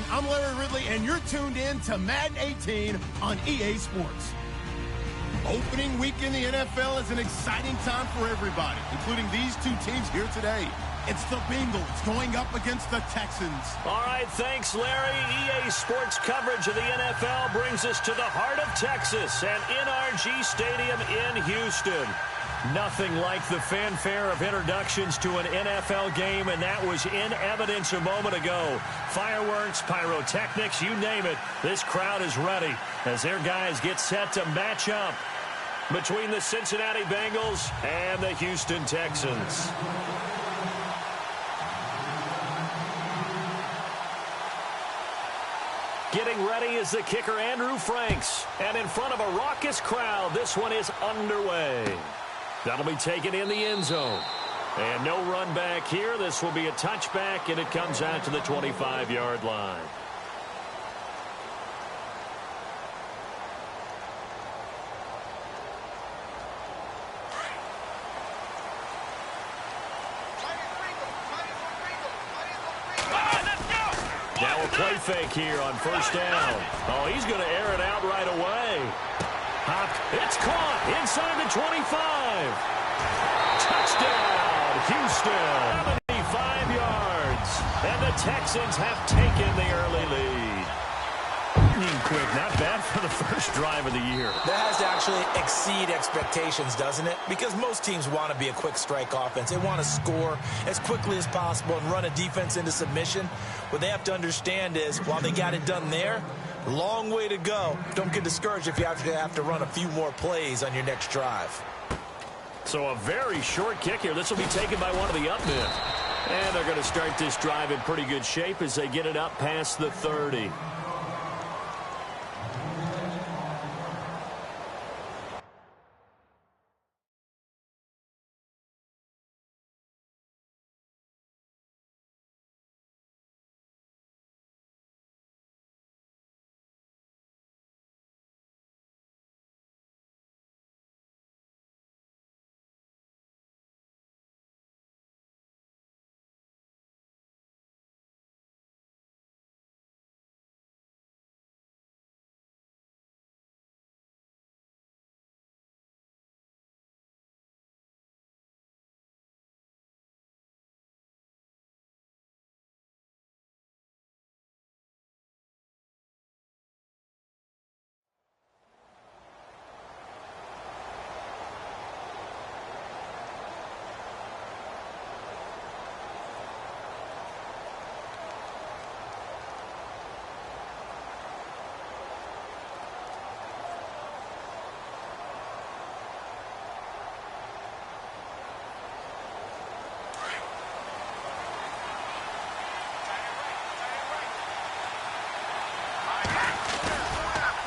everyone. I'm Larry Ridley, and you're tuned in to Madden 18 on EA Sports. Opening week in the NFL is an exciting time for everybody, including these two teams here today. It's the Bengals going up against the Texans. All right, thanks, Larry. EA Sports coverage of the NFL brings us to the heart of Texas and NRG Stadium in Houston. Nothing like the fanfare of introductions to an NFL game, and that was in evidence a moment ago. Fireworks, pyrotechnics, you name it. This crowd is ready as their guys get set to match up between the Cincinnati Bengals and the Houston Texans. Getting ready is the kicker, Andrew Franks. And in front of a raucous crowd, this one is underway. That'll be taken in the end zone. And no run back here. This will be a touchback, and it comes out to the 25-yard line. Now a play fake here on first down. Oh, he's going to air it out right away. It's caught inside the 25. Touchdown, Houston. 75 yards. And the Texans have taken the early lead. Quick, not bad for the first drive of the year. That has to actually exceed expectations, doesn't it? Because most teams want to be a quick strike offense. They want to score as quickly as possible and run a defense into submission. What they have to understand is, while they got it done there, long way to go. Don't get discouraged if you have to run a few more plays on your next drive. So a very short kick here. This will be taken by one of the up men. And they're going to start this drive in pretty good shape as they get it up past the 30.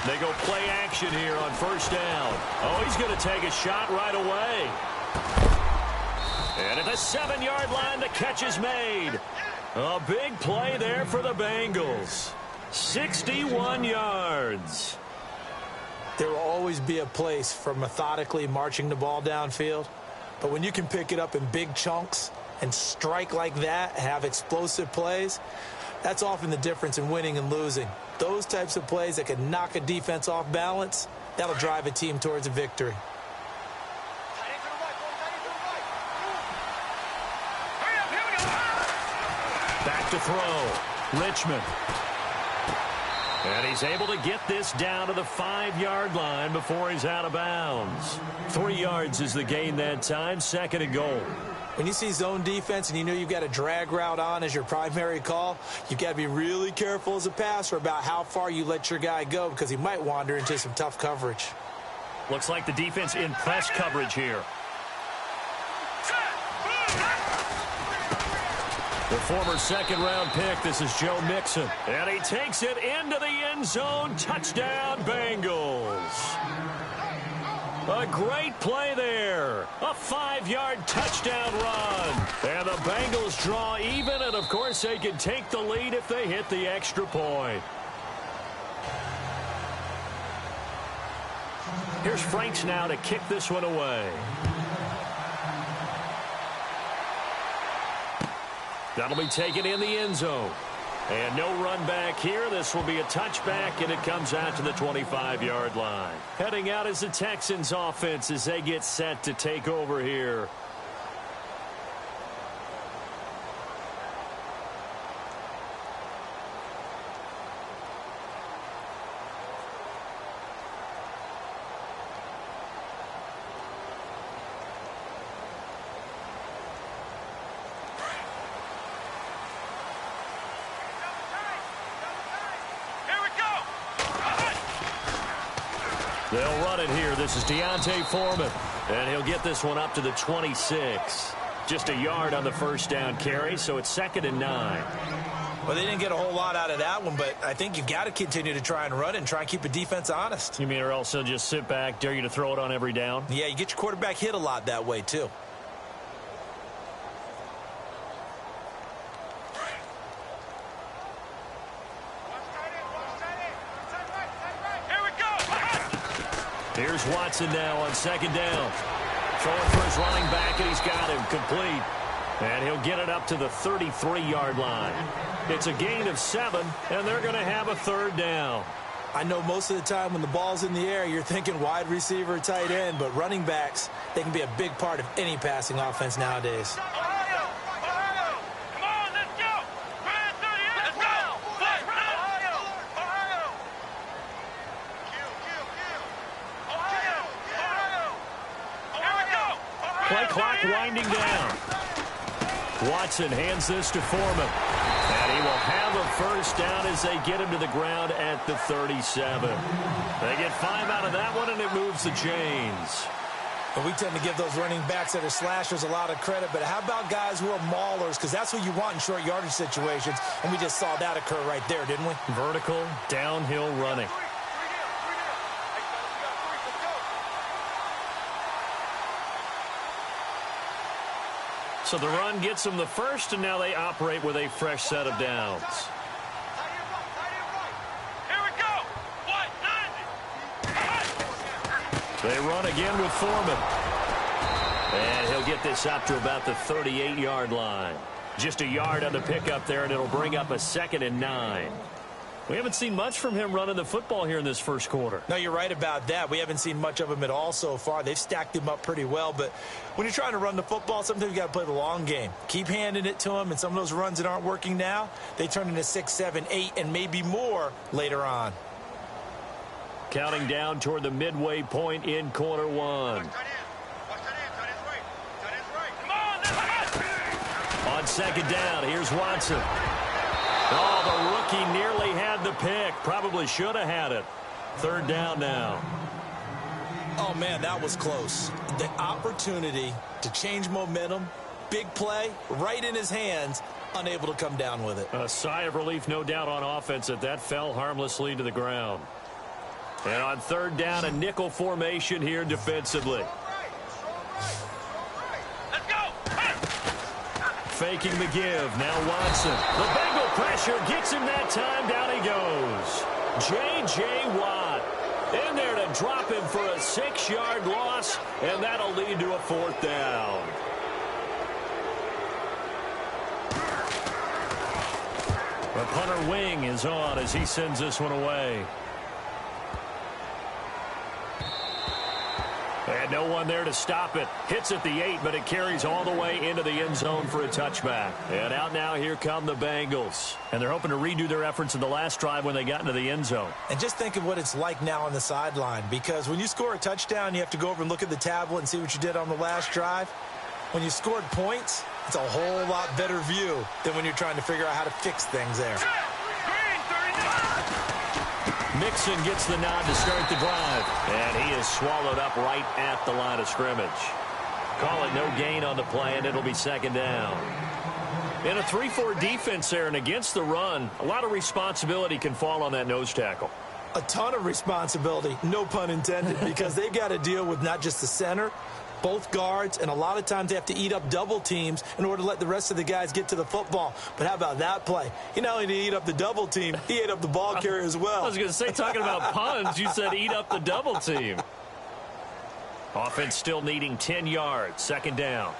They go play action here on first down. Oh, he's going to take a shot right away. And at the 7-yard line, the catch is made. A big play there for the Bengals. 61 yards. There will always be a place for methodically marching the ball downfield. But when you can pick it up in big chunks and strike like that, have explosive plays, that's often the difference in winning and losing. Those types of plays that can knock a defense off balance, that'll drive a team towards a victory. Back to throw. Richmond. And he's able to get this down to the 5-yard line before he's out of bounds. 3 yards is the gain that time, 2nd and goal. When you see zone defense and you know you've got a drag route on as your primary call, you've got to be really careful as a passer about how far you let your guy go because he might wander into some tough coverage. Looks like the defense in press coverage here. The former 2nd-round pick, this is Joe Mixon. And he takes it into the end zone. Touchdown, Bengals. A great play there. A 5-yard touchdown run. And the Bengals draw even, and of course they can take the lead if they hit the extra point. Here's Franks now to kick this one away. That'll be taken in the end zone. And no run back here. This will be a touchback, and it comes out to the 25-yard line. Heading out is the Texans offense as they get set to take over here. They'll run it here. This is Deontay Foreman. And he'll get this one up to the 26. Just a yard on the first down carry, so it's 2nd and 9. Well, they didn't get a whole lot out of that one, but I think you've got to continue to try and run it and try and keep the defense honest. You mean or else they'll just sit back, dare you to throw it on every down? Yeah, you get your quarterback hit a lot that way, too. Here's Watson now on 2nd down. Throwing for his running back, and he's got him complete. And he'll get it up to the 33-yard line. It's a gain of 7, and they're going to have a 3rd down. I know most of the time when the ball's in the air, you're thinking wide receiver, tight end, but running backs, they can be a big part of any passing offense nowadays. Play clock winding down. Watson hands this to Foreman. And he will have a first down as they get him to the ground at the 37. They get 5 out of that one, and it moves the chains. And we tend to give those running backs that are slashers a lot of credit, but how about guys who are maulers? Because that's what you want in short yardage situations, and we just saw that occur right there, didn't we? Vertical, downhill running. So the run gets them the first, and now they operate with a fresh set of downs. They run again with Foreman. And he'll get this up to about the 38-yard line. Just a yard on the pickup there, and it'll bring up a 2nd and 9. We haven't seen much from him running the football here in this first quarter. No, you're right about that. We haven't seen much of him at all so far. They've stacked him up pretty well, but when you're trying to run the football, sometimes you got to play the long game. Keep handing it to him, and some of those runs that aren't working now, they turn into 6, 7, 8, and maybe more later on. Counting down toward the midway point in quarter 1. On 2nd down, here's Watson. Oh, the rookie nearly had the pick. Probably should have had it. 3rd down now. Oh, man, that was close. The opportunity to change momentum, big play, right in his hands, unable to come down with it. A sigh of relief, no doubt, on offense that fell harmlessly to the ground. And on 3rd down, a nickel formation here defensively. Faking the give. Now Watson. The Bengal pressure gets him that time. Down he goes. J.J. Watt in there to drop him for a 6-yard loss, and that'll lead to a 4th down. The punter wing is on as he sends this one away. And no one there to stop it. Hits at the 8, but it carries all the way into the end zone for a touchback. And out now, here come the Bengals. And they're hoping to redo their efforts in the last drive when they got into the end zone. And just think of what it's like now on the sideline, because when you score a touchdown, you have to go over and look at the tablet and see what you did on the last drive. When you scored points, it's a whole lot better view than when you're trying to figure out how to fix things there. Mixon gets the nod to start the drive, and he is swallowed up right at the line of scrimmage. Call it no gain on the play, and it'll be 2nd down. In a 3-4 defense there, and against the run, a lot of responsibility can fall on that nose tackle. A ton of responsibility, no pun intended, because they've got to deal with not just the center, both guards, and a lot of times they have to eat up double teams in order to let the rest of the guys get to the football. But how about that play? He not only did he eat up the double team, he ate up the ball carrier as well. I was going to say, talking about puns, you said eat up the double team. Offense still needing 10 yards. 2nd down.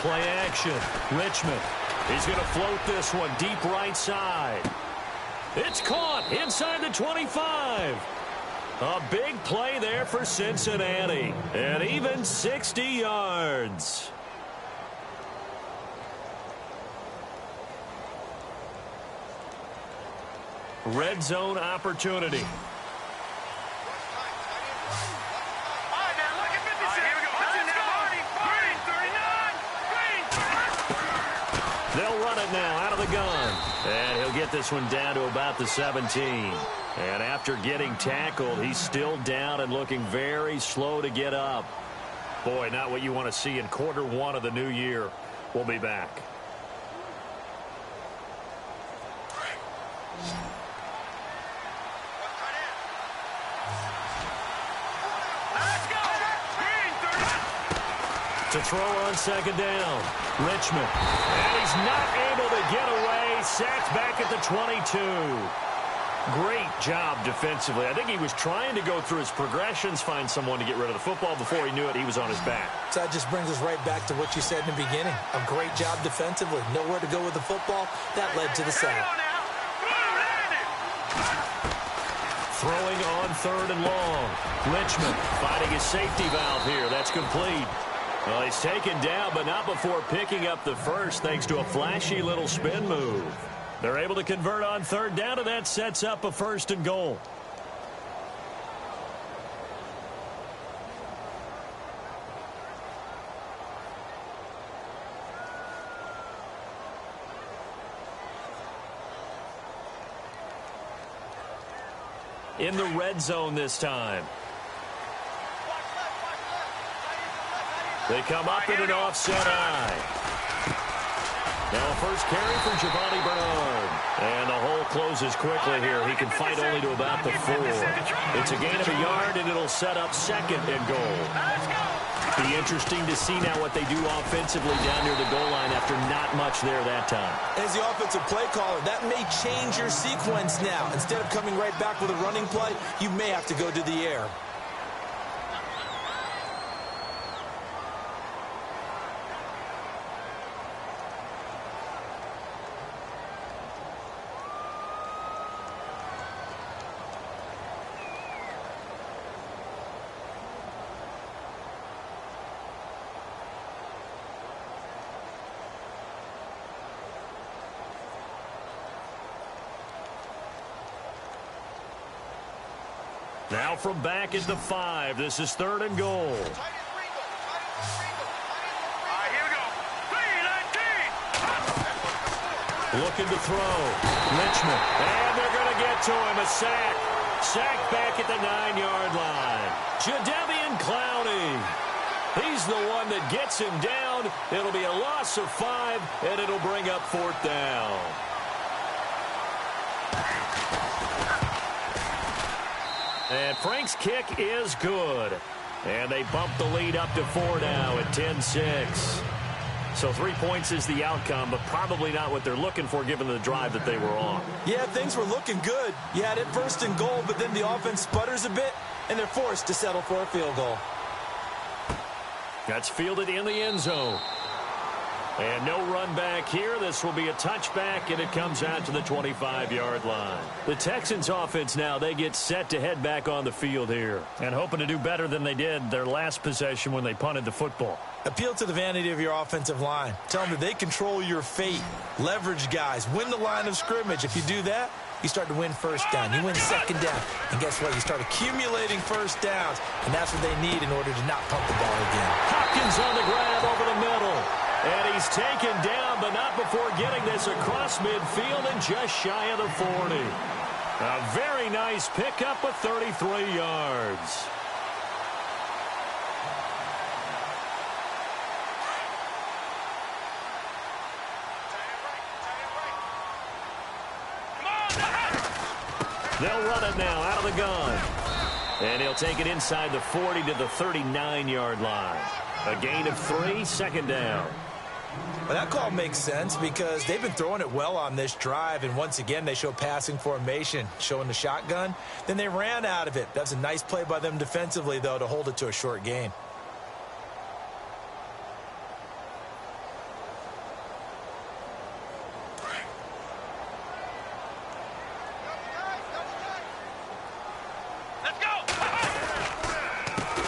play action. Richmond. He's going to float this one deep right side. It's caught inside the 25. A big play there for Cincinnati. And even 60 yards. Red zone opportunity. They'll run it now out of the gun. And he'll get this one down to about the 17. And after getting tackled, he's still down and looking very slow to get up. Boy, not what you want to see in quarter one of the new year. We'll be back. To throw on second down. Richmond. And he's not able to get away. Sacked back at the 22. Great job defensively. I think he was trying to go through his progressions, find someone to get rid of the football. Before he knew it, he was on his back. So that just brings us right back to what you said in the beginning. A great job defensively. Nowhere to go with the football. That led to the sack. Throwing on third and long. Richmond finding his safety valve here. That's complete. Well, he's taken down, but not before picking up the first thanks to a flashy little spin move. They're able to convert on third down, and that sets up a first and goal. In the red zone this time. They come up in an offset eye. Now a first carry for Giovanni Bernard. And the hole closes quickly here. He can fight only to about the 4. It's a gain of a yard, and it'll set up second and goal. Be interesting to see now what they do offensively down near the goal line after not much there that time. As the offensive play caller, that may change your sequence now. Instead of coming right back with a running play, you may have to go to the air. Now from back at the 5, this is third and goal. Looking to throw. Richmond. And they're going to get to him. A sack. Sack back at the 9-yard line. Jadeveon Clowney. He's the one that gets him down. It'll be a loss of 5, and it'll bring up fourth down. And Frank's kick is good. And they bump the lead up to 4 now at 10-6. So 3 points is the outcome, but probably not what they're looking for given the drive that they were on. Yeah, things were looking good. You had it first and goal, but then the offense sputters a bit, and they're forced to settle for a field goal. That's fielded in the end zone. And no run back here. This will be a touchback, and it comes out to the 25-yard line. The Texans offense now, they get set to head back on the field here and hoping to do better than they did their last possession when they punted the football. Appeal to the vanity of your offensive line. Tell them that they control your fate. Leverage guys. Win the line of scrimmage. If you do that, you start to win first down. You win second down. And guess what? You start accumulating first downs. And that's what they need in order to not punt the ball again. Hopkins on the grab over the middle. And he's taken down, but not before getting this across midfield and just shy of the 40. A very nice pickup of 33 yards. They'll run it now out of the gun. And he'll take it inside the 40 to the 39-yard line. A gain of 3, second down. Well, that call makes sense because they've been throwing it well on this drive, and once again they show passing formation, showing the shotgun. Then they ran out of it. That's a nice play by them defensively, though, to hold it to a short gain.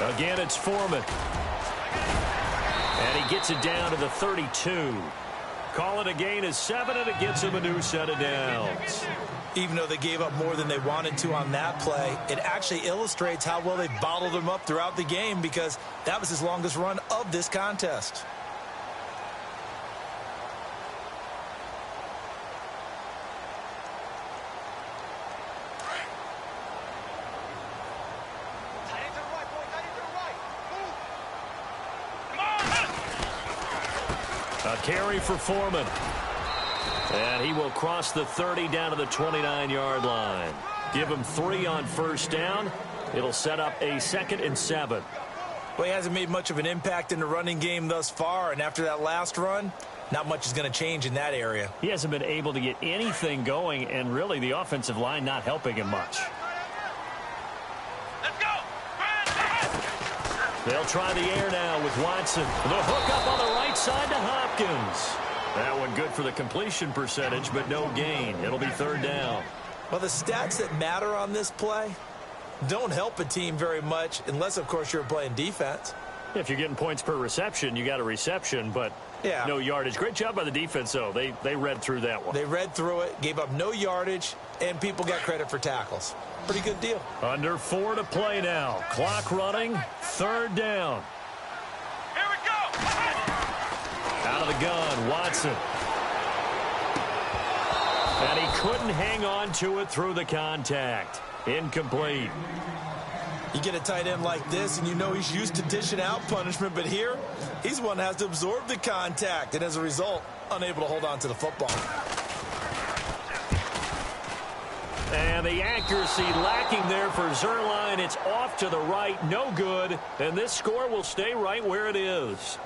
Again, it's Foreman. And he gets it down to the 32. Call it a gain of 7, and it gets him a new set of downs. Even though they gave up more than they wanted to on that play, it actually illustrates how well they bottled them up throughout the game, because that was his longest run of this contest. A carry for Foreman. And he will cross the 30 down to the 29-yard line. Give him 3 on first down. It'll set up a 2nd and 7. Well, he hasn't made much of an impact in the running game thus far, and after that last run, not much is going to change in that area. He hasn't been able to get anything going, and really the offensive line not helping him much. Let's go! They'll try the air now with Watson. The hook up on the right side to Hopkins. That one good for the completion percentage, but no gain. It'll be 3rd down. Well, the stats that matter on this play don't help a team very much unless, of course, you're playing defense. If you're getting points per reception, you got a reception, but no yardage. Great job by the defense, though. They read through that one. They read through it, gave up no yardage, and people got credit for tackles. Pretty good deal. Under 4 to play now. Clock running. 3rd down. Here we go! Out of the gun, Watson. And he couldn't hang on to it through the contact. Incomplete. You get a tight end like this, and you know he's used to dishing out punishment, but here, he's the one that has to absorb the contact, and as a result, unable to hold on to the football. And the accuracy lacking there for Zuerlein. It's off to the right, no good, and this score will stay right where it is.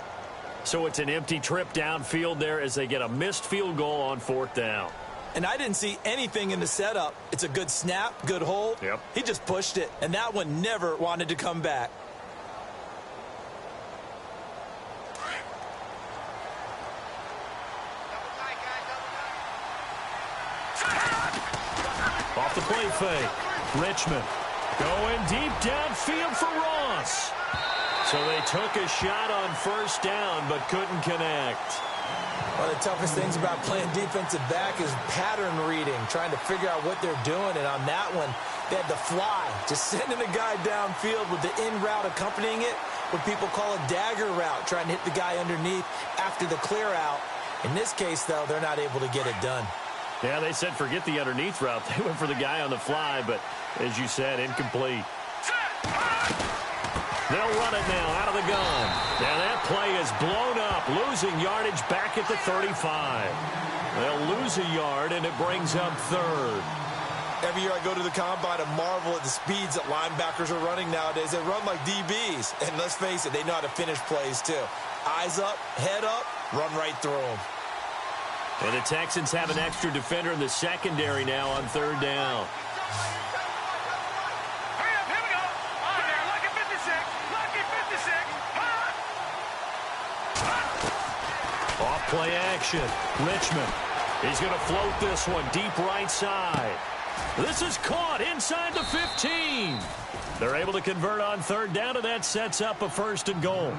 So it's an empty trip downfield there as they get a missed field goal on 4th down. And I didn't see anything in the setup. It's a good snap, good hold. Yep. He just pushed it, and that one never wanted to come back. Off the play fake. Richmond going deep downfield for Ross. So they took a shot on 1st down but couldn't connect. One of the toughest things about playing defensive back is pattern reading, trying to figure out what they're doing. And on that one, they had the fly, just sending a guy downfield with the in route accompanying it, what people call a dagger route, trying to hit the guy underneath after the clear out. In this case, though, they're not able to get it done. Yeah, they said forget the underneath route. They went for the guy on the fly, but as you said, incomplete. They'll run it now out of the gun. Now that play is blown up, losing yardage back at the 35. They'll lose a yard, and it brings up 3rd. Every year I go to the combine and marvel at the speeds that linebackers are running nowadays. They run like DBs, and let's face it, they know how to finish plays too. Eyes up, head up, run right through them. And the Texans have an extra defender in the secondary now on 3rd down. Play action. Richmond. He's going to float this one deep right side. This is caught inside the 15. They're able to convert on 3rd down, and that sets up a 1st and goal.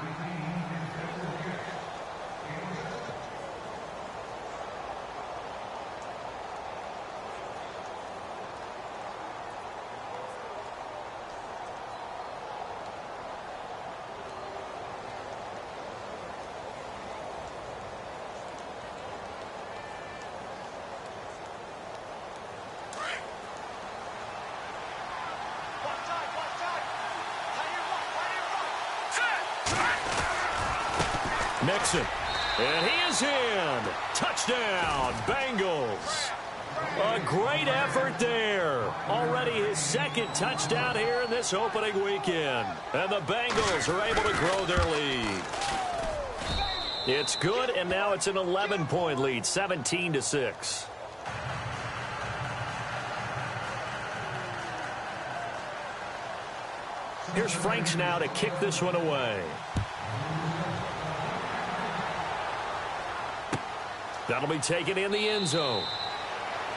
Mixon. And he is in. Touchdown, Bengals. A great effort there. Already his 2nd touchdown here in this opening weekend. And the Bengals are able to grow their lead. It's good, and now it's an 11-point lead, 17-6. Here's Franks now to kick this one away. That'll be taken in the end zone.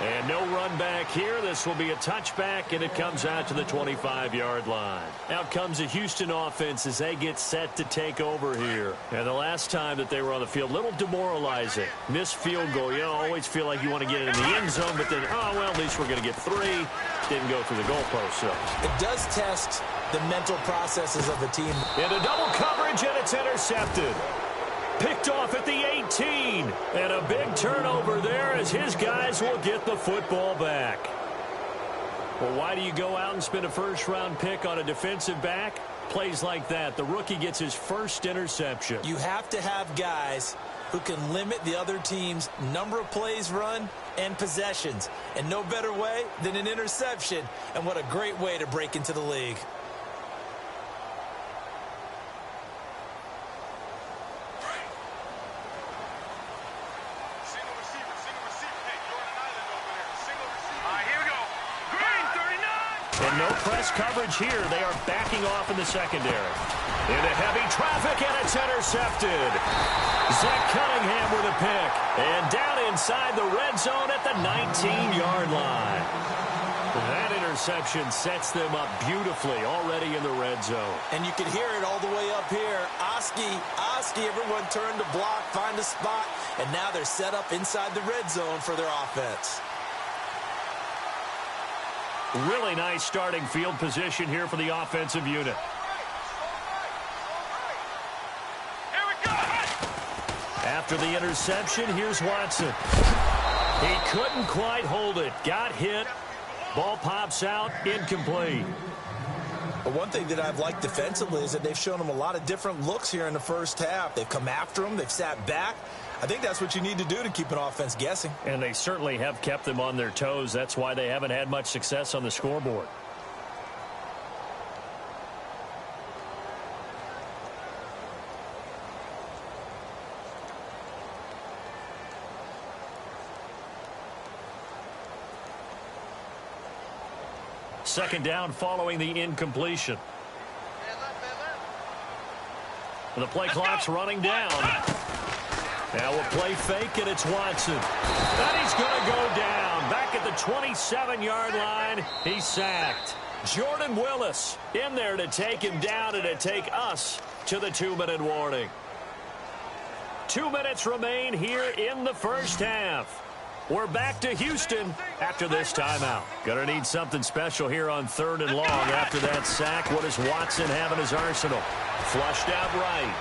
And no run back here. This will be a touchback, and it comes out to the 25-yard line. Out comes the Houston offense as they get set to take over here. And the last time that they were on the field, a little demoralizing. Missed field goal. You know, always feel like you want to get it in the end zone, but then, oh, well, at least we're going to get 3. Didn't go through the goalpost, so. It does test the mental processes of a team. Into double coverage, and it's intercepted. Picked off at the 18. And a big turnover there as his guys will get the football back. Well, why do you go out and spend a first-round pick on a defensive back? Plays like that. The rookie gets his first interception. You have to have guys who can limit the other team's number of plays run and possessions. And no better way than an interception. And what a great way to break into the league. And no press coverage here. They are backing off in the secondary. Into heavy traffic, and it's intercepted. Zach Cunningham with a pick. And down inside the red zone at the 19-yard line. That interception sets them up beautifully already in the red zone. And you can hear it all the way up here. Oski, everyone turned to block, find a spot, and now they're set up inside the red zone for their offense. Really nice starting field position here for the offensive unit. After the interception, here's Watson. He couldn't quite hold it. Got hit. Ball pops out. Incomplete. But one thing that I've liked defensively is that they've shown him a lot of different looks here in the first half. They've come after him. They've sat back. I think that's what you need to do to keep an offense guessing. And they certainly have kept them on their toes. That's why they haven't had much success on the scoreboard. Second down following the incompletion. The play clock's running down. Now we'll play fake, and it's Watson. And he's going to go down. Back at the 27-yard line, he's sacked. Jordan Willis in there to take him down and to take us to the 2-minute warning. 2 minutes remain here in the first half. We're back to Houston after this timeout. Gonna need something special here on 3rd and long after that sack. What does Watson have in his arsenal? Flushed out right.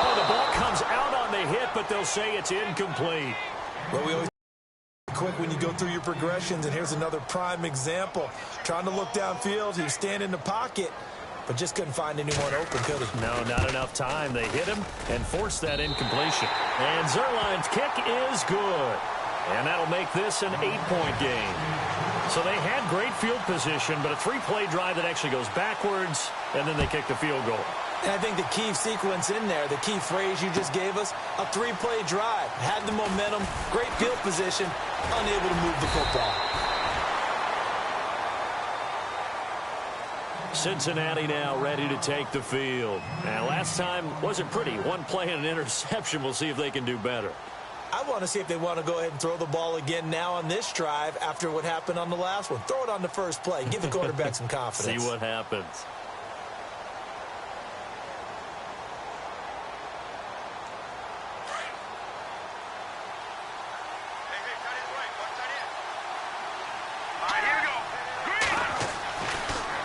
Oh, the ball comes out on the hit, but they'll say it's incomplete. Well, we always quick when you go through your progressions, and here's another prime example. Trying to look downfield, he was standing in the pocket, but just couldn't find anyone open, could he? No, not enough time. They hit him and forced that incompletion. And Zerline's kick is good. And that'll make this an 8-point game. So they had great field position, but a 3-play drive that actually goes backwards, and then they kick the field goal. And I think the key sequence in there, the key phrase you just gave us, a 3-play drive. Had the momentum, great field position, unable to move the football. Cincinnati now ready to take the field. Now, last time wasn't pretty. 1 play and an interception. We'll see if they can do better. I want to see if they want to go ahead and throw the ball again now on this drive after what happened on the last one. Throw it on the first play. Give the quarterback some confidence. See what happens.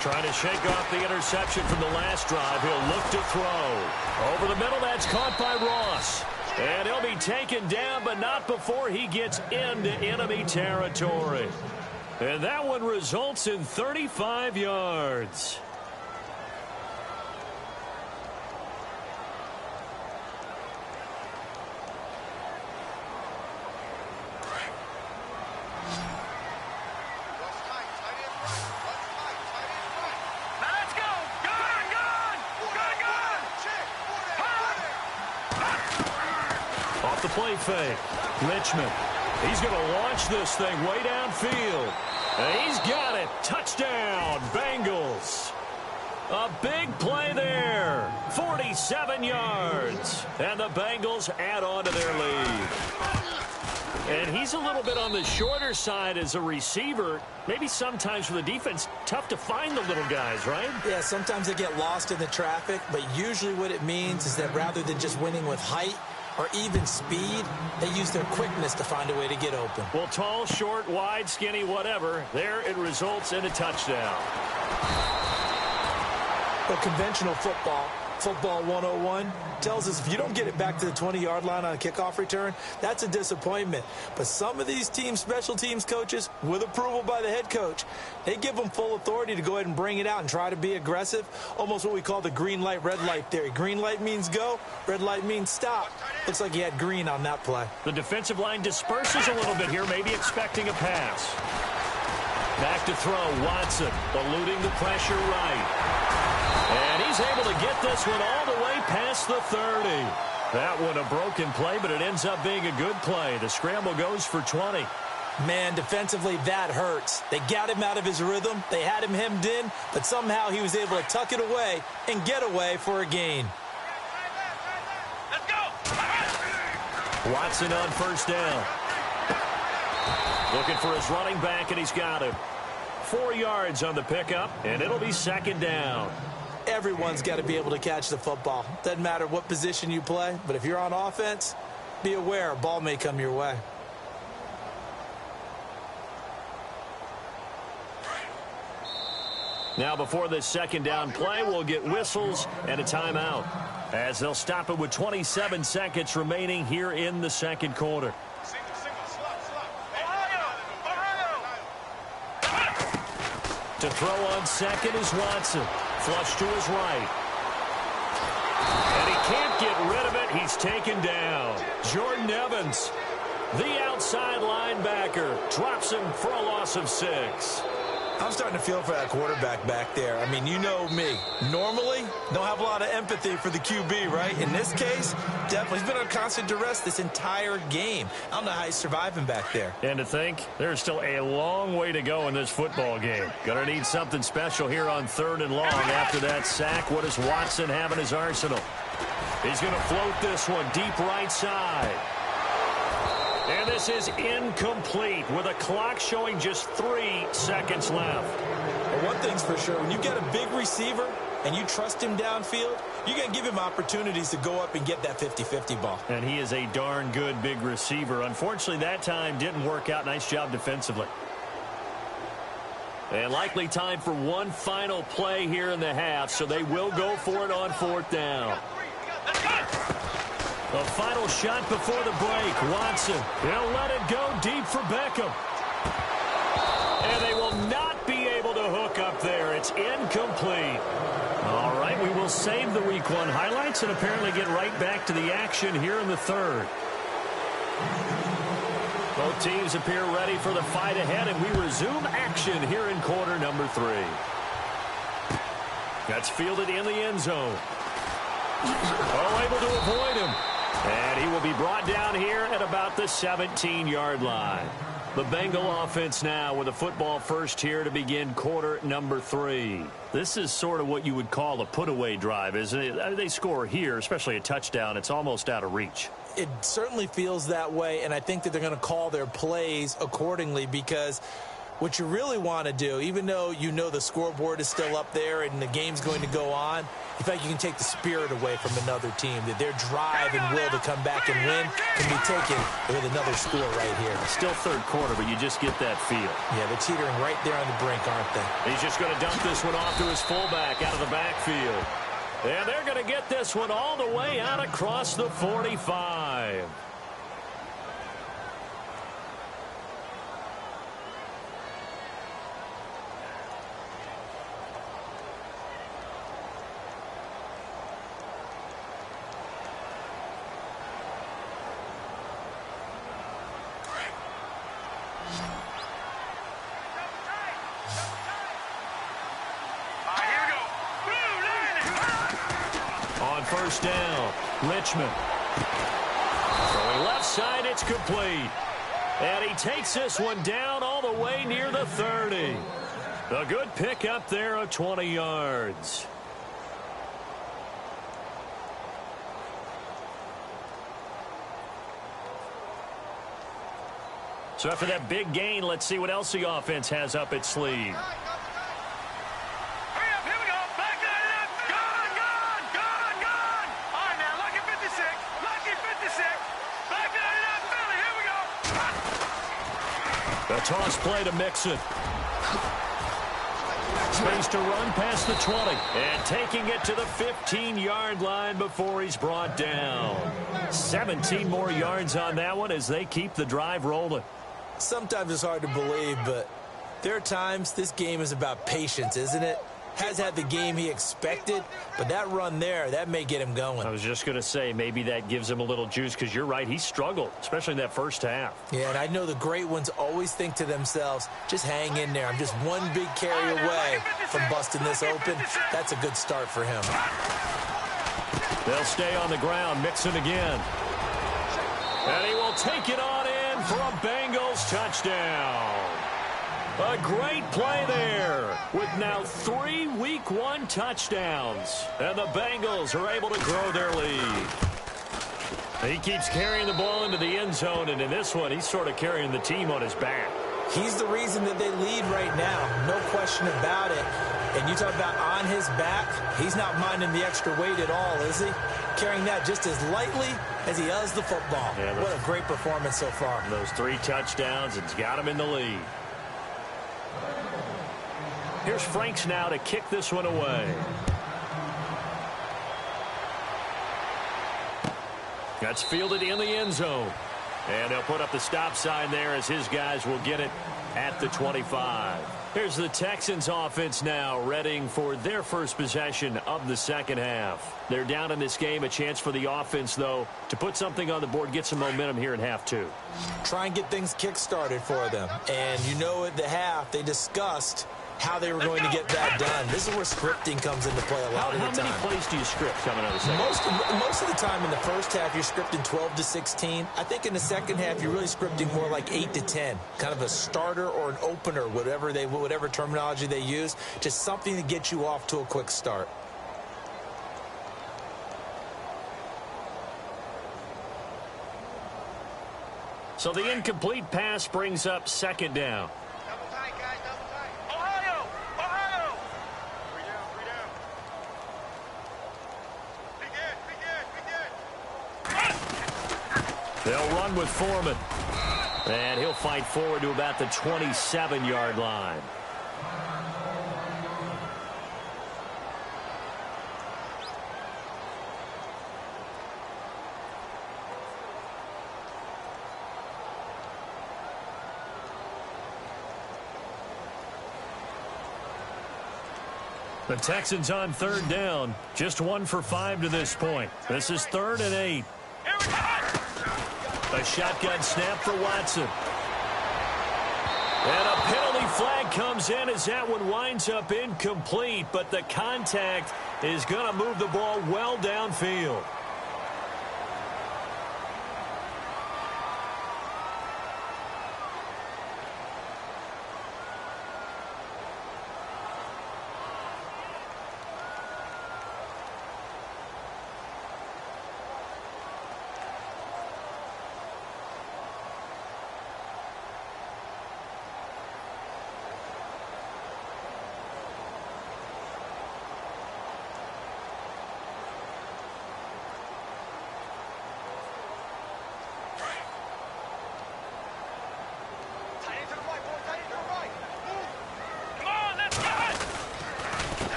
Trying to shake off the interception from the last drive. He'll look to throw. Over the middle, that's caught by Ross. And he'll be taken down, but not before he gets into enemy territory. And that one results in 35 yards. Off the play fake. Richmond. He's going to launch this thing way downfield. And he's got it. Touchdown, Bengals. A big play there. 47 yards. And the Bengals add on to their lead. he's a little bit on the shorter side as a receiver. Maybe sometimes for the defense, tough to find the little guys, right? Yeah, sometimes they get lost in the traffic, but usually what it means is that rather than just winning with height or even speed, they use their quickness to find a way to get open. Well, tall, short, wide, skinny, whatever, there it results in a touchdown. But conventional football 101, tells us if you don't get it back to the 20-yard line on a kickoff return, that's a disappointment. But some of these special teams coaches, with approval by the head coach, they give them full authority to go ahead and bring it out and try to be aggressive, almost what we call the green light, red light theory. Green light means go, red light means stop. Looks like he had green on that play. The defensive line disperses a little bit here, maybe expecting a pass. Back to throw, Watson, eluding the pressure right. And he's able to get this one all the way past the 30. That one a broken play, but it ends up being a good play. The scramble goes for 20. Man, defensively, that hurts. They got him out of his rhythm. They had him hemmed in, but somehow he was able to tuck it away and get away for a gain. Let's go. Watson on first down. Looking for his running back, and he's got him. 4 yards on the pickup, and it'll be second down. Everyone's got to be able to catch the football. Doesn't matter what position you play, but if you're on offense, be aware a ball may come your way. Now before this second down play, we'll get whistles and a timeout, as they'll stop it with 27 seconds remaining here in the second quarter. To throw on second is Watson. Flush to his right. And he can't get rid of it. He's taken down. Jordan Evans, the outside linebacker, drops him for a loss of 6. I'm starting to feel for that quarterback back there. I mean, you know me. Normally, don't have a lot of empathy for the QB, right? In this case, definitely. He's been on constant duress this entire game. I don't know how he's surviving back there. And to think, there's still a long way to go in this football game. Gonna need something special here on 3rd and long after that sack. What does Watson have in his arsenal? He's gonna float this one deep right side. And this is incomplete with a clock showing just 3 seconds left. But one thing's for sure, when you get a big receiver and you trust him downfield, you're going to give him opportunities to go up and get that 50-50 ball. And he is a darn good big receiver. Unfortunately, that time didn't work out. Nice job defensively. And likely time for one final play here in the half, so they will go for it on 4th down. The final shot before the break. Watson, he'll let it go deep for Beckham. And they will not be able to hook up there. It's incomplete. All right, we will save the Week 1 highlights and apparently get right back to the action here in the 3rd. Both teams appear ready for the fight ahead, and we resume action here in quarter number 3. That's fielded in the end zone. Oh, able to avoid him. And he will be brought down here at about the 17-yard line. The Bengal offense now with a football first here to begin quarter number 3. This is sort of what you would call a put-away drive, isn't it? They score here, especially a touchdown. It's almost out of reach. It certainly feels that way, and I think that they're going to call their plays accordingly, because what you really want to do, even though you know the scoreboard is still up there and the game's going to go on, in fact, you can take the spirit away from another team, that their drive and will to come back and win can be taken with another score right here. Still 3rd quarter, but you just get that feel. Yeah, they're teetering right there on the brink, aren't they? He's just going to dump this one off to his fullback out of the backfield. And they're going to get this one all the way out across the 45. First down, Richmond. Throwing left side, it's complete. And he takes this one down all the way near the 30. A good pick up there of 20 yards. So after that big gain, let's see what else the offense has up its sleeve. A toss play to Mixon. Space to run past the 20. And taking it to the 15-yard line before he's brought down. 17 more yards on that one as they keep the drive rolling. Sometimes it's hard to believe, but there are times this game is about patience, isn't it? Has had the game he expected, but that run there, that may get him going. I was just going to say, maybe that gives him a little juice, because you're right, he struggled, especially in that first half. Yeah, and I know the great ones always think to themselves, just hang in there. I'm just one big carry away from busting this open. That's a good start for him. They'll stay on the ground, Mixon again. And he will take it on in for a Bengals touchdown. A great play there with now 3 Week 1 touchdowns. And the Bengals are able to grow their lead. He keeps carrying the ball into the end zone, and in this one, he's sort of carrying the team on his back. He's the reason that they lead right now, no question about it. And you talk about on his back, he's not minding the extra weight at all, is he? Carrying that just as lightly as he does the football. Yeah, what a great performance so far. Those 3 touchdowns, it's got him in the lead. Here's Franks now to kick this one away. That's fielded in the end zone. And they'll put up the stop sign there as his guys will get it at the 25. Here's the Texans offense now, readying for their first possession of the second half. They're down in this game. A chance for the offense, though, to put something on the board, get some momentum here in half 2. Try and get things kick-started for them. And you know at the half, they discussed how they were going to get that done. This is where scripting comes into play a lot of the time. How many plays do you script coming out of the second? Most of the time in the first half, you're scripting 12 to 16. I think in the second half, you're really scripting more like 8 to 10. Kind of a starter or an opener, whatever terminology they use. Just something to get you off to a quick start. So the incomplete pass brings up second down. They'll run with Foreman. And he'll fight forward to about the 27-yard line. The Texans on third down. Just 1 for 5 to this point. This is 3rd and 8. A shotgun snap for Watson. And a penalty flag comes in as that one winds up incomplete, but the contact is going to move the ball well downfield.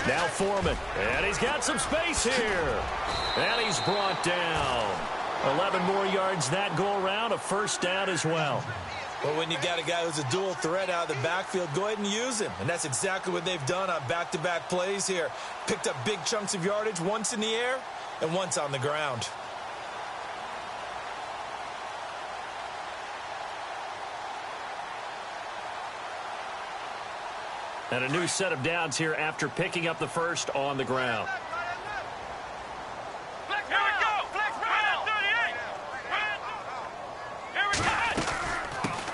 Now Foreman, and he's got some space here. And he's brought down. 11 more yards that go around, a first down as well. Well, when you got a guy who's a dual threat out of the backfield, go ahead and use him. And that's exactly what they've done on back-to-back plays here. Picked up big chunks of yardage, once in the air and once on the ground. And a new set of downs here after picking up the first on the ground. Here we go! Here we go!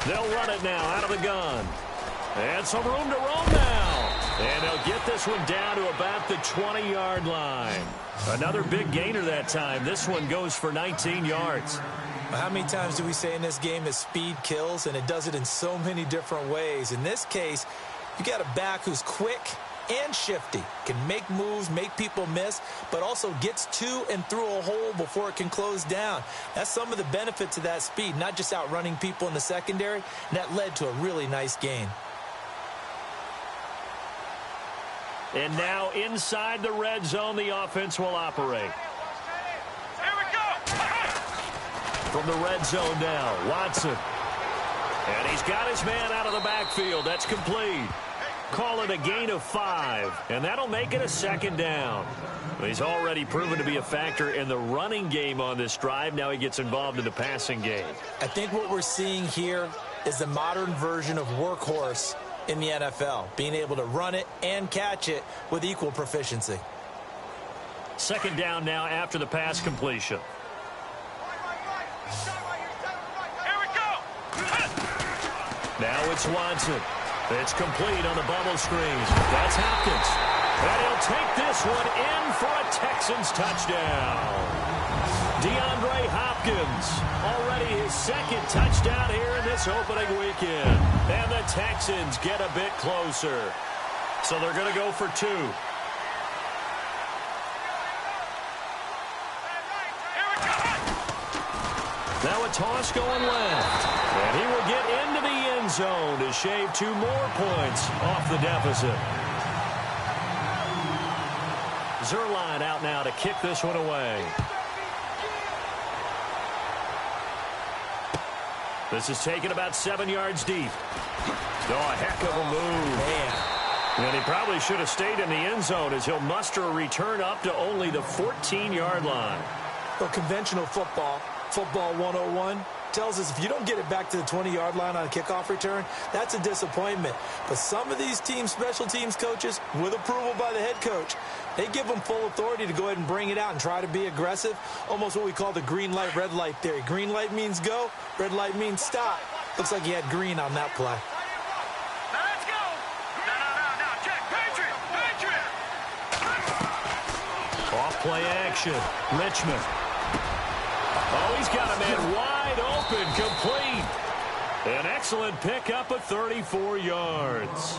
They'll run it now out of the gun. And some room to roam now. And they'll get this one down to about the 20-yard line. Another big gainer that time. This one goes for 19 yards. How many times do we say in this game that speed kills, and it does it in so many different ways? In this case, you got a back who's quick and shifty, can make moves, make people miss, but also gets to and through a hole before it can close down. That's some of the benefits of that speed, not just outrunning people in the secondary, and that led to a really nice gain. And now inside the red zone, the offense will operate. Here we go. From the red zone now, Watson. And he's got his man out of the backfield. That's complete. Call it a gain of 5, and that'll make it a second down. He's already proven to be a factor in the running game on this drive. Now he gets involved in the passing game. I think what we're seeing here is the modern version of workhorse in the NFL, being able to run it and catch it with equal proficiency. Second down now after the pass completion. Here we go. Now it's Watson. It's complete on the bubble screens. That's Hopkins. And he'll take this one in for a Texans touchdown. DeAndre Hopkins, already his second touchdown here in this opening weekend. And the Texans get a bit closer. So they're going to go for 2. Now a toss going left. And he will get into the end zone to shave 2 more points off the deficit. Zerline out now to kick this one away. This is taken about 7 yards deep. Oh, a heck of a move. Man. And he probably should have stayed in the end zone as he'll muster a return up to only the 14-yard line. Well, conventional football 101, tells us if you don't get it back to the 20-yard line on a kickoff return, that's a disappointment. But some of these teams, special teams coaches, with approval by the head coach, they give them full authority to go ahead and bring it out and try to be aggressive, almost what we call the green light, red light theory. Green light means go, red light means stop. Looks like he had green on that play. Let's go. No. Check. Patriot. Off play action. Richmond. Oh, he's got a man wide open, complete. An excellent pickup of 34 yards.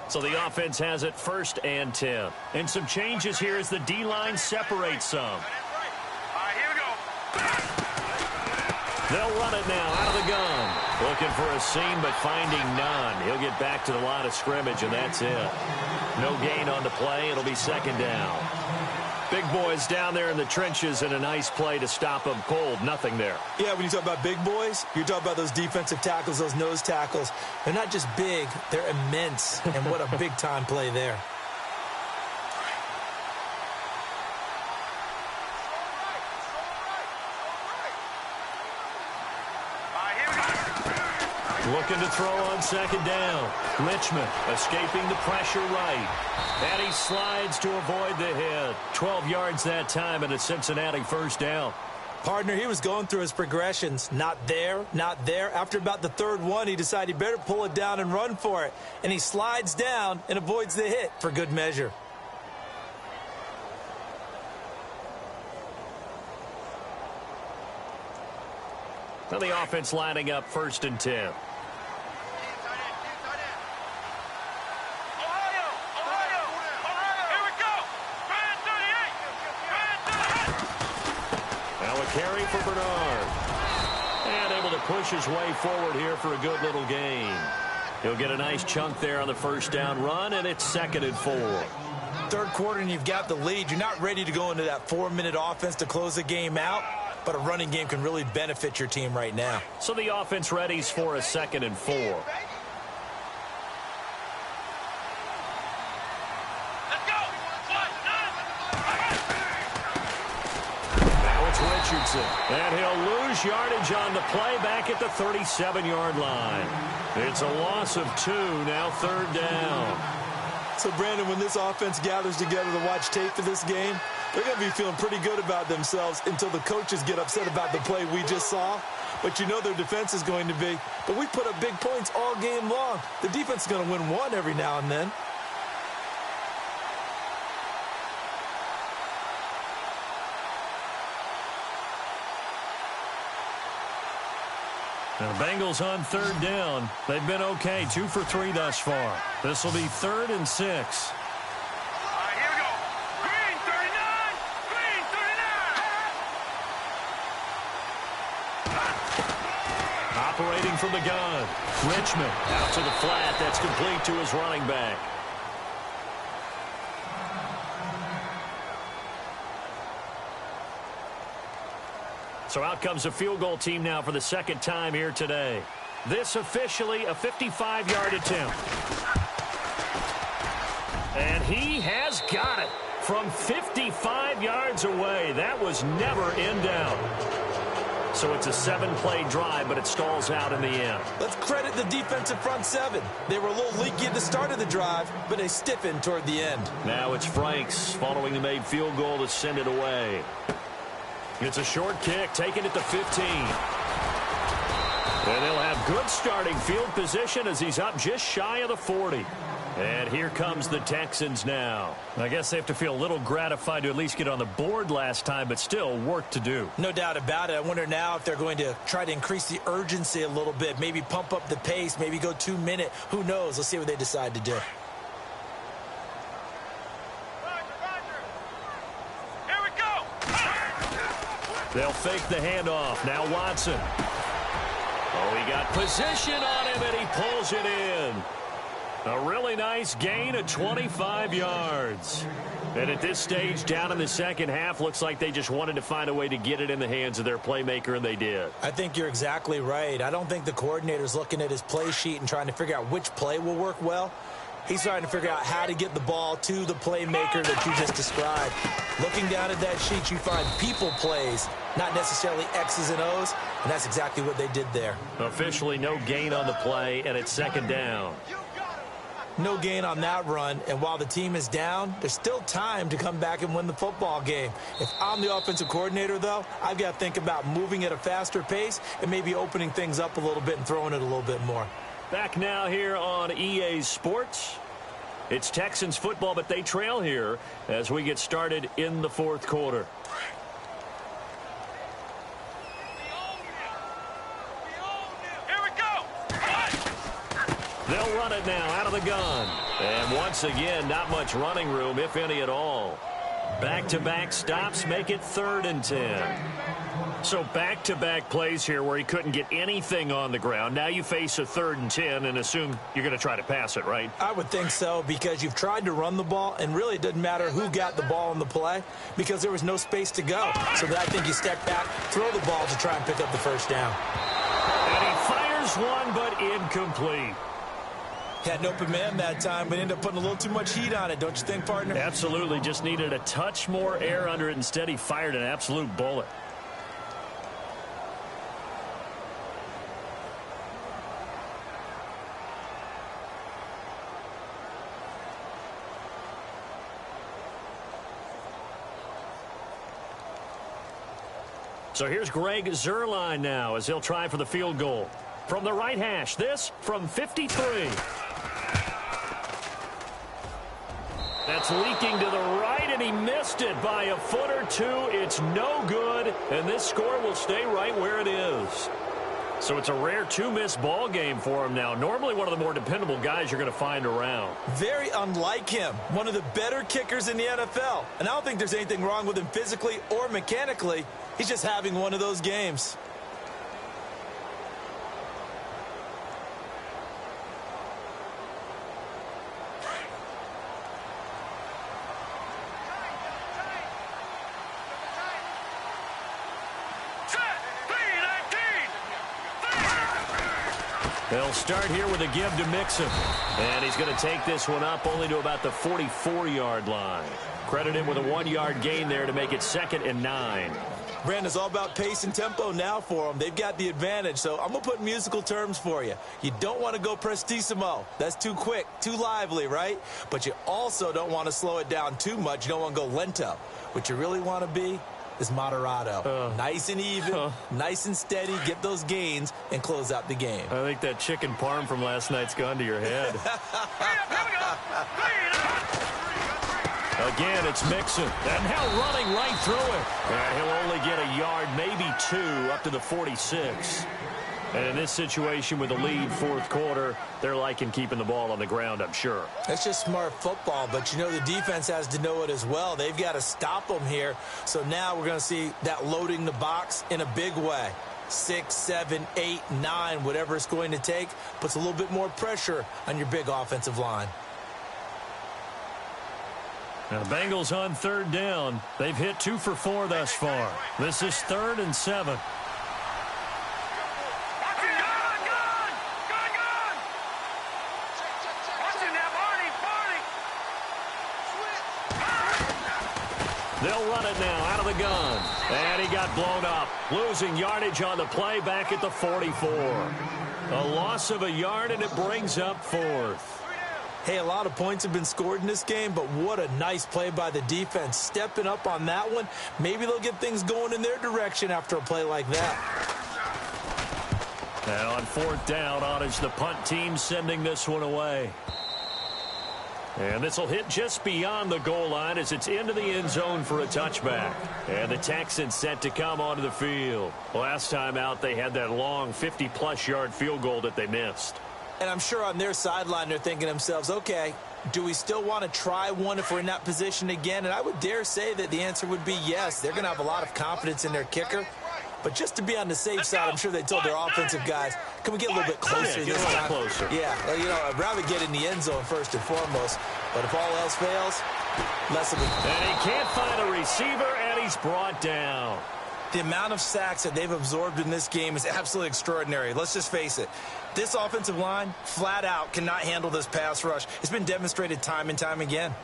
So the offense has it 1st and 10. And some changes here as the D-line separates some. All right, here we go. They'll run it now out of the gun. Looking for a seam, but finding none. He'll get back to the line of scrimmage, and that's it. No gain on the play. It'll be 2nd down. Big boys down there in the trenches, and a nice play to stop them cold. Nothing there. Yeah, when you talk about big boys, you're talking about those defensive tackles, those nose tackles. They're not just big, they're immense. And what a big-time play there. Looking to throw on 2nd down. Richmond escaping the pressure right. And he slides to avoid the hit. 12 yards that time, and a Cincinnati 1st down. Partner, he was going through his progressions. Not there, not there. After about the 3rd one, he decided he better pull it down and run for it. And he slides down and avoids the hit for good measure. Now the offense lining up 1st and 10. Carry for Bernard. And able to push his way forward here for a good little gain. He'll get a nice chunk there on the 1st down run, and it's 2nd and 4. 3rd quarter, and you've got the lead. You're not ready to go into that 4-minute offense to close the game out, but a running game can really benefit your team right now. So the offense readies for a 2nd and 4. Richardson. And he'll lose yardage on the play back at the 37-yard line. It's a loss of 2, now 3rd down. So, Brandon, when this offense gathers together to watch tape for this game, they're going to be feeling pretty good about themselves until the coaches get upset about the play we just saw. But you know their defense is going to be. But we put up big points all game long. The defense is going to win one every now and then. Now, the Bengals on third down. They've been okay, 2 for 3 thus far. This will be 3rd and 6. Here we go. Green 39. Green 39. Operating from the gun. Richmond out to the flat. That's complete to his running back. So out comes a field goal team now for the second time here today. This officially a 55-yard attempt. And he has got it from 55 yards away. That was never in doubt. So it's a 7-play drive, but it stalls out in the end. Let's credit the defensive front seven. They were a little leaky at the start of the drive, but they stiffened toward the end. Now it's Franks following the made field goal to send it away. It's a short kick, taken at the 15. And they'll have good starting field position as he's up just shy of the 40. And here comes the Texans now. I guess they have to feel a little gratified to at least get on the board last time, but still work to do. No doubt about it. I wonder now if they're going to try to increase the urgency a little bit, maybe pump up the pace, maybe go 2-minute. Who knows? Let's see what they decide to do. They'll fake the handoff. Now Watson. Oh, he got position on him, and he pulls it in. A really nice gain of 25 yards. And at this stage, down in the second half, looks like they just wanted to find a way to get it in the hands of their playmaker, and they did. I think you're exactly right. I don't think the coordinator's looking at his play sheet and trying to figure out which play will work well. He's trying to figure out how to get the ball to the playmaker that you just described. Looking down at that sheet, you find people plays, not necessarily X's and O's, and that's exactly what they did there. Officially no gain on the play, and it's second down. No gain on that run, and while the team is down, there's still time to come back and win the football game. If I'm the offensive coordinator, though, I've got to think about moving at a faster pace and maybe opening things up a little bit and throwing it a little bit more. Back now here on EA Sports. It's Texans football, but they trail here as we get started in the fourth quarter. Here we go. They'll run it now out of the gun. And once again, not much running room, if any at all. Back-to-back stops make it 3rd and 10. So back-to-back plays here where he couldn't get anything on the ground. Now you face a 3rd and 10 and assume you're going to try to pass it, right? I would think so, because you've tried to run the ball, and really it doesn't matter who got the ball in the play because there was no space to go. So then I think you step back, throw the ball to try and pick up the first down. And he fires one, but incomplete. Had an open man that time, but ended up putting a little too much heat on it, don't you think, partner? Absolutely. Just needed a touch more air under it. Instead, he fired an absolute bullet. So here's Greg Zuerlein now as he'll try for the field goal. From the right hash, this from 53. That's leaking to the right, and he missed it by a foot or two. It's no good, and this score will stay right where it is. So it's a rare 2-miss ball game for him now. Normally one of the more dependable guys you're going to find around. Very unlike him. One of the better kickers in the NFL. And I don't think there's anything wrong with him physically or mechanically. He's just having one of those games. They'll start here with a give to Mixon. And he's going to take this one up only to about the 44-yard line. Credited with a 1-yard gain there to make it 2nd and 9. Brandon, it's all about pace and tempo now for them. They've got the advantage, so I'm going to put musical terms for you. You don't want to go prestissimo. That's too quick, too lively, right? But you also don't want to slow it down too much. You don't want to go lento. What you really want to be is moderato. Nice and even, nice and steady, get those gains, and close out the game. I think that chicken parm from last night's gone to your head. Again, it's Mixon. And now running right through it. And he'll only get a yard, maybe 2, up to the 46. And in this situation with a lead fourth quarter, they're liking keeping the ball on the ground, I'm sure. That's just smart football, but you know the defense has to know it as well. They've got to stop them here. So now we're going to see that loading the box in a big way. 6, 7, 8, 9, whatever it's going to take, puts a little bit more pressure on your big offensive line. Now the Bengals on third down. They've hit 2 for 4 thus far. This is 3rd and 7. They'll run it now out of the gun. And he got blown up. Losing yardage on the play back at the 44. A loss of a yard, and it brings up 4th. Hey, a lot of points have been scored in this game, but what a nice play by the defense. Stepping up on that one. Maybe they'll get things going in their direction after a play like that. And on 4th down, on is the punt team sending this one away. And this will hit just beyond the goal line as it's into the end zone for a touchback. And the Texans set to come onto the field. Last time out, they had that long 50-plus yard field goal that they missed. And I'm sure on their sideline they're thinking to themselves, okay, do we still want to try one if we're in that position again? And I would dare say that the answer would be yes. They're going to have a lot of confidence in their kicker. But just to be on the safe side, I'm sure they told their offensive guys, can we get a little bit closer this time? Closer. Yeah, well, you know, I'd rather get in the end zone first and foremost. But if all else fails, less of a... And he can't find a receiver, and he's brought down. The amount of sacks that they've absorbed in this game is absolutely extraordinary. Let's just face it. This offensive line, flat out, cannot handle this pass rush. It's been demonstrated time and time again.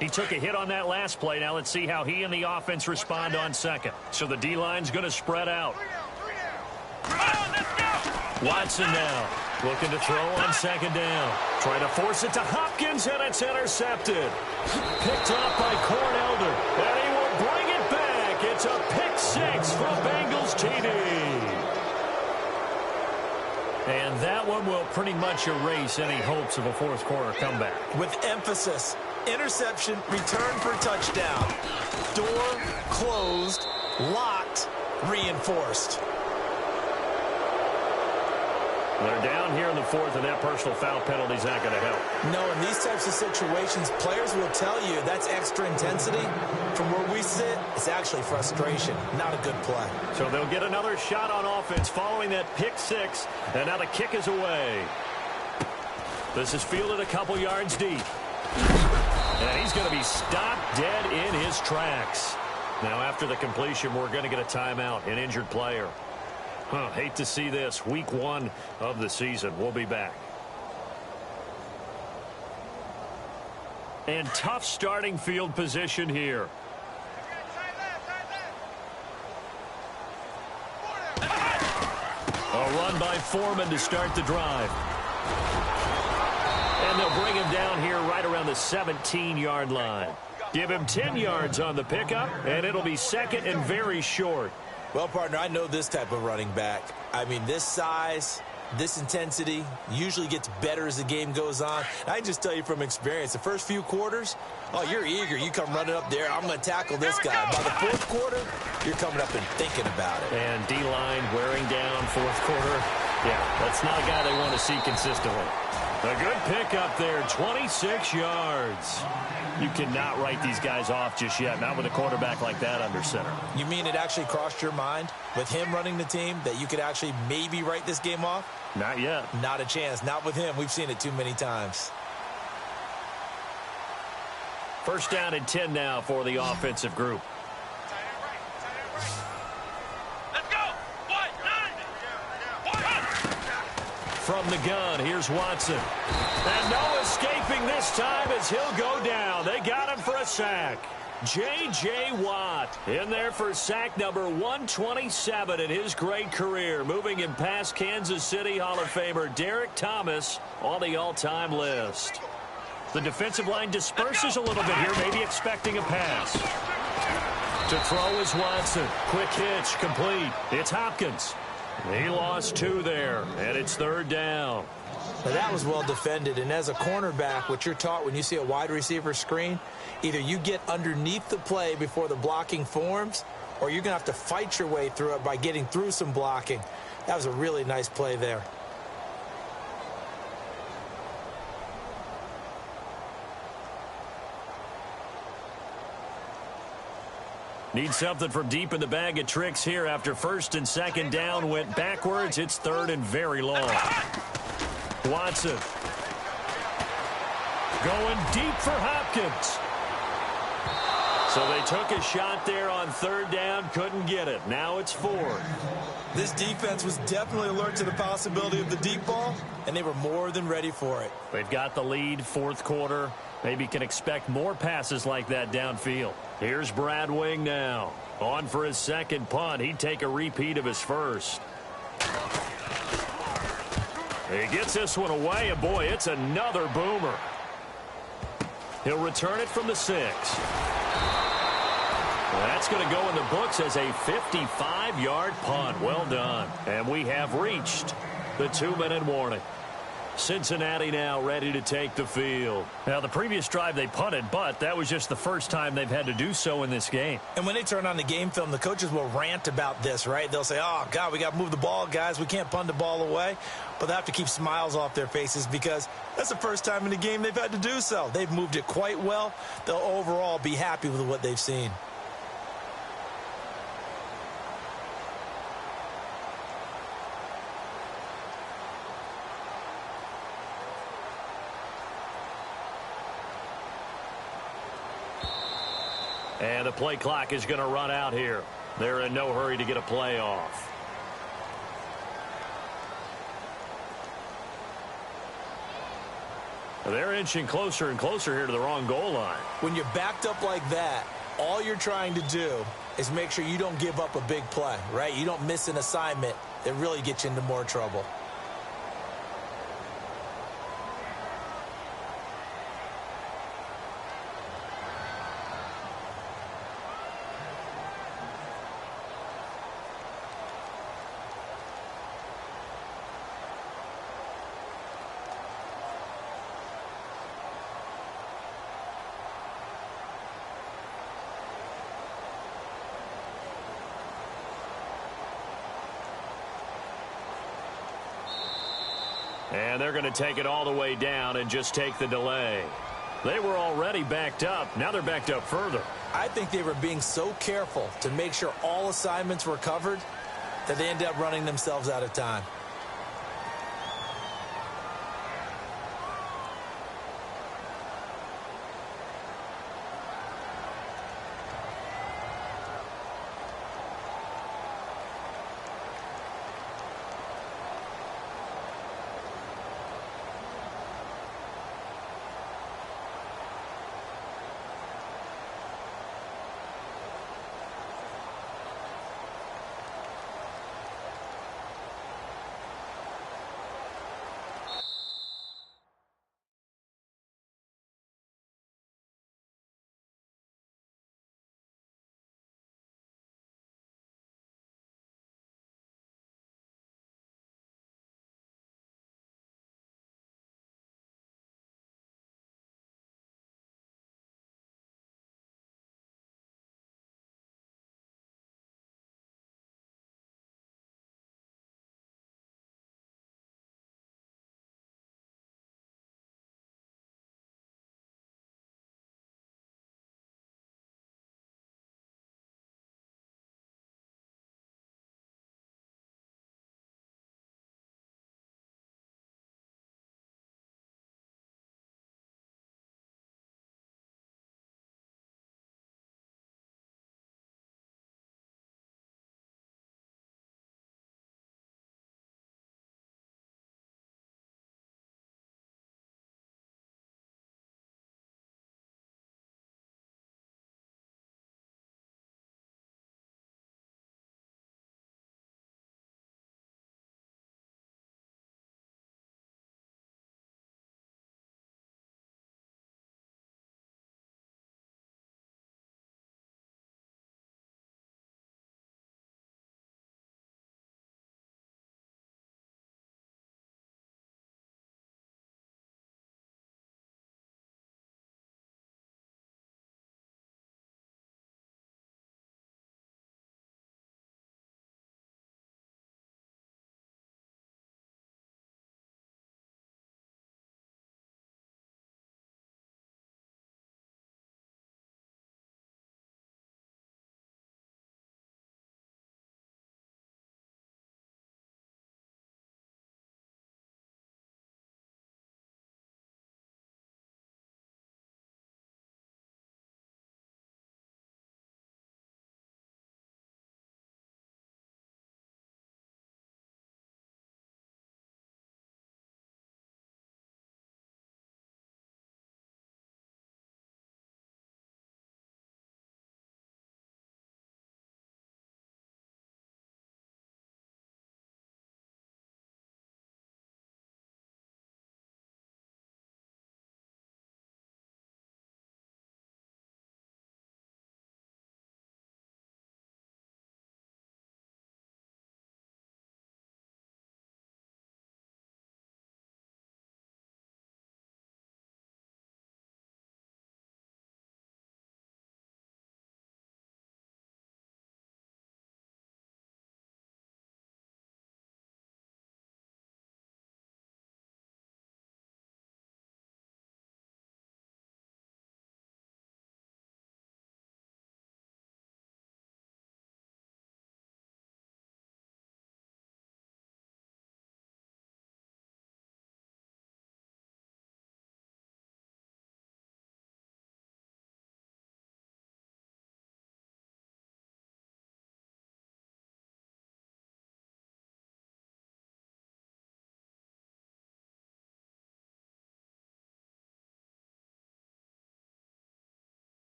He took a hit on that last play. Now let's see how he and the offense respond on second. So the D-line's going to spread out. Watson now looking to throw on second down. Trying to force it to Hopkins, and it's intercepted. Picked off by Cornelder, and he will bring it back. It's a pick 6 for Bengals TD. And that one will pretty much erase any hopes of a fourth quarter comeback. With emphasis. Interception, return for touchdown. Door closed, locked, reinforced. They're down here in the 4th, and that personal foul penalty is not going to help. No, in these types of situations, players will tell you that's extra intensity. From where we sit, it's actually frustration, not a good play. So they'll get another shot on offense following that pick 6, and now the kick is away. This is fielded a couple yards deep. And he's going to be stopped dead in his tracks. Now, after the completion, we're going to get a timeout, an injured player. Hate to see this. Week 1 of the season. We'll be back. And tough starting field position here. A run by Foreman to start the drive. And they'll bring him down here right around the 17-yard line. Give him 10 yards on the pickup, and it'll be second and very short. Well, partner, I know this type of running back. I mean, this size, this intensity usually gets better as the game goes on. I just tell you from experience, the first few quarters, oh, you're eager. You come running up there. I'm going to tackle this guy. By the fourth quarter, you're coming up and thinking about it. And D-line wearing down fourth quarter. Yeah, that's not a guy they want to see consistently. A good pickup there, 26 yards. You cannot write these guys off just yet, not with a quarterback like that under center. You mean it actually crossed your mind with him running the team that you could actually maybe write this game off? Not yet. Not a chance. Not with him. We've seen it too many times. First down and 10 now for the offensive group. From the gun, here's Watson. And no escaping this time as he'll go down. They got him for a sack. J.J. Watt in there for sack number 127 in his great career, moving him past Kansas City Hall of Famer Derek Thomas on the all-time list. The defensive line disperses a little bit here, maybe expecting a pass. To throw is Watson. Quick hitch, complete. It's Hopkins. He lost 2 there, and it's 3rd down. Now that was well defended, and as a cornerback, what you're taught when you see a wide receiver screen, either you get underneath the play before the blocking forms, or you're going to have to fight your way through it by getting through some blocking. That was a really nice play there. Need something from deep in the bag of tricks here after 1st and 2nd down went backwards. It's 3rd and very long. Watson going deep for Hopkins. So they took a shot there on 3rd down, couldn't get it. Now it's 4th. This defense was definitely alert to the possibility of the deep ball, and they were more than ready for it. They've got the lead, 4th quarter. Maybe can expect more passes like that downfield. Here's Brad Wing now. On for his 2nd punt. He'd take a repeat of his 1st. He gets this one away, and boy, it's another boomer. He'll return it from the 6. That's going to go in the books as a 55-yard punt. Well done. And we have reached the 2-minute warning. Cincinnati now ready to take the field. Now, the previous drive they punted, but that was just the first time they've had to do so in this game. And when they turn on the game film, the coaches will rant about this, right? They'll say, oh, God, we got to move the ball, guys. We can't punt the ball away. But they have to keep smiles off their faces because that's the first time in the game they've had to do so. They've moved it quite well. They'll overall be happy with what they've seen. And the play clock is going to run out here. They're in no hurry to get a play off. They're inching closer and closer here to the wrong goal line. When you're backed up like that, all you're trying to do is make sure you don't give up a big play, right? You don't miss an assignment that really gets you into more trouble. And they're going to take it all the way down and just take the delay. They were already backed up. Now they're backed up further. I think they were being so careful to make sure all assignments were covered that they ended up running themselves out of time.